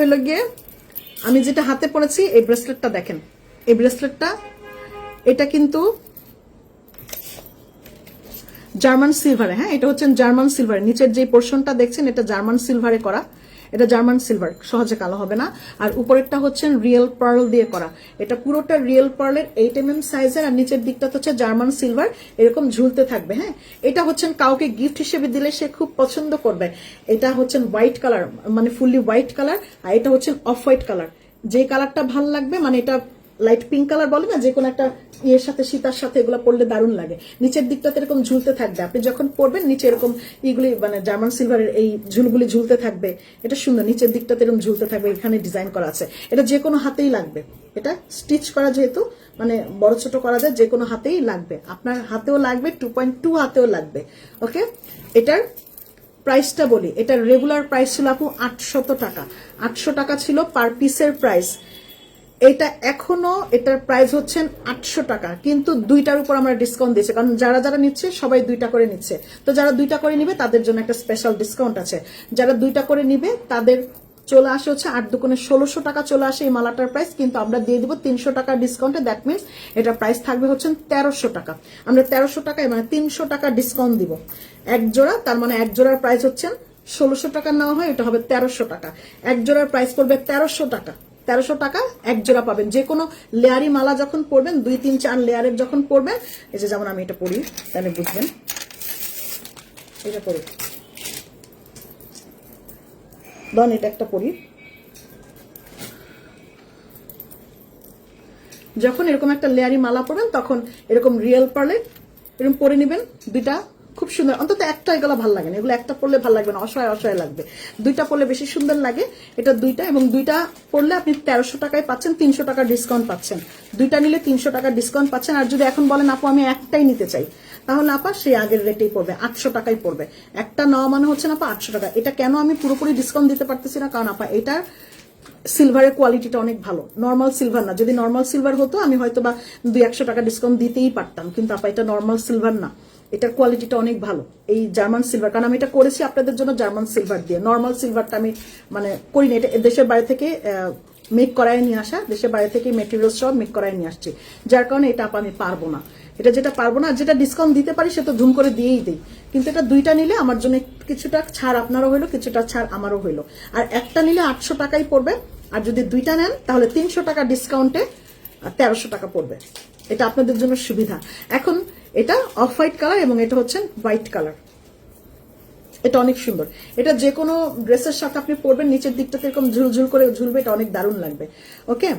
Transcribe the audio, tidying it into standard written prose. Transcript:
হলো গিয়ে আমি যেটা হাতে পরেছি এই ব্রেসলেটটা দেখেন, এই ব্রেসলেটটা এটা কিন্তু জার্মান সিলভারে। হ্যাঁ, এটা হচ্ছে জার্মান সিলভার। নিচের যে পোর্শনটা দেখছেন এটা জার্মান সিলভারে করা, এটা জার্মান সিলভার, সহজে কালো হবে না। আর উপরেরটা হচ্ছে রিয়েল পার্ল দিয়ে করা, এটা পুরোটা রিয়েল পার্লের 8mm সাইজের, আর নিচের দিকটা হচ্ছে জার্মান সিলভার, এরকম ঝুলতে থাকবে। হ্যাঁ, এটা হচ্ছে কাউকে গিফট হিসেবে দিলে সে খুব পছন্দ করবে। এটা হচ্ছে হোয়াইট কালার, মানে ফুললি হোয়াইট কালার, আর এটা হচ্ছে অফ হোয়াইট কালার। যে কালারটা ভাল লাগবে, মানে এটা লাইট পিঙ্ক কালার বলে না, যে কোনো একটা ইয়ের সাথে, সীতার সাথে এগুলো পরলে দারুণ লাগে। নিচের দিকটাতে এরকম ঝুলতে থাকবে, আপনি যখন পরবেন নিচে এরকম ইগুলি মানে জার্মান সিলভারের এই ঝুলগুলি ঝুলতে থাকবে। এটা সুন্দর, নিচের দিকটাতে এরকম ঝুলতে থাকবে, এখানে ডিজাইন করা আছে। এটা যে কোনো হাতেই লাগবে, এটা স্টিচ করা যেহেতু মানে বড় ছোট করা যায়, যে কোনো হাতেই লাগবে, আপনার হাতেও লাগবে, 2.2 হাতেও লাগবে। ওকে, এটার প্রাইসটা বলি, এটার রেগুলার প্রাইস ছিল আপু 800 টাকা। 800 টাকা ছিল পার পিসের প্রাইস। এটা এখনো এটার প্রাইস হচ্ছে 800 টাকা, কিন্তু দুইটার উপর আমরা ডিসকাউন্ট দিয়েছি, কারণ যারা যারা নিচ্ছে সবাই দুইটা করে নিচ্ছে। তো যারা দুইটা করে নিবে তাদের জন্য একটা স্পেশাল ডিসকাউন্ট আছে। যারা দুইটা করে নিবে তাদের চলে আসে হচ্ছে 8 দুগুণে 1600 টাকা চলে আসে এই মালাটার প্রাইস, কিন্তু আমরা দিয়ে দিব 300 টাকা ডিসকাউন্টে। দ্যাট মিনস এটার প্রাইস থাকবে হচ্ছে 1300 টাকা। আমরা 1300 টাকায় মানে 300 টাকা ডিসকাউন্ট দিব এক জোড়া। তার মানে এক জোড়ার প্রাইস হচ্ছে 1600 টাকা নেওয়া হয়, এটা হবে 1300 টাকা। এক জোড়ার প্রাইস পড়বে 1300 টাকা। 1300 টাকা এক জোড়া পাবেন। যে কোনো লেয়ারি মালা যখন পরবেন, 2, 3, 4 লেয়ারের যখন পরবেন, এই যে যেমন আমি এটা পরি তাহলে বুঝবেন, এটা পরি দন, এটা একটা পরি। যখন এরকম একটা লেয়ারি মালা পরবেন তখন এরকম রিয়েল পার্লে এরকম পরে নেবেন দুইটা, খুব সুন্দর। অন্তত একটা এগুলো ভালো লাগে না, এগুলো একটা পরলে ভালো লাগবে না, অসহায় অসহায় লাগবে। দুইটা পরলে বেশি সুন্দর লাগে। এটা দুইটা, এবং দুইটা পরলে আপনি 1300 টাকায় পাচ্ছেন, 300 টাকা ডিসকাউন্ট পাচ্ছেন। দুইটা নিলে 300 টাকা ডিসকাউন্ট পাচ্ছেন। আর যদি এখন বলেন আপু আমি একটাই নিতে চাই, তাহলে আপা সেই আগের রেটেই পড়বে, 800 টাকাই পড়বে। একটা নেওয়া মানে হচ্ছে না আপা 800 টাকা। এটা কেন আমি পুরোপুরি ডিসকাউন্ট দিতে পারতেছি না, কারণ আপা এটার সিলভারের কোয়ালিটিটা অনেক ভালো, নর্মাল সিলভার না। যদি নর্মাল সিলভার হতো আমি হয়তো বা 200-100 টাকা ডিসকাউন্ট দিতেই পারতাম, কিন্তু আপা এটা নর্মাল সিলভার না, এটার কোয়ালিটিটা অনেক ভালো। এই জার্মান সিলভার, কারণ আমি এটা করেছি আপনাদের জন্য জার্মান সিলভার দিয়ে। নর্মাল সিলভারটা আমি মানে করিনি, এটা দেশের বাইরে থেকে মেক করায় নিয়ে আসা, দেশের বাইরে থেকে মেটেরিয়াল সব মেক করায় নিয়ে আসছি, যার কারণে এটা আপা আমি পারবো না। এটা যেটা পারবো না, যেটা ডিসকাউন্ট দিতে পারি সেটা ধুম করে দিয়েই দিই, কিন্তু এটা দুইটা নিলে আমার জন্য কিছুটা ছাড় আপনারও হইলো, কিছুটা ছাড় আমারও হইলো। আর একটা নিলে 800 টাকাই পড়বে, আর যদি দুইটা নেন তাহলে 300 টাকা ডিসকাউন্টে 1300 টাকা পড়বে। এটা আপনাদের জন্য সুবিধা। এখন এটা অফ হোয়াইট কালার এবং এটা হচ্ছে হোয়াইট কালার, এটা অনেক সুন্দর। এটা যে কোনো ড্রেসের সাথে আপনি পরবেন, নিচের দিকটাতে এরকম ঝুলঝুল করে ঝুলবে, এটা অনেক দারুণ লাগবে। ওকে,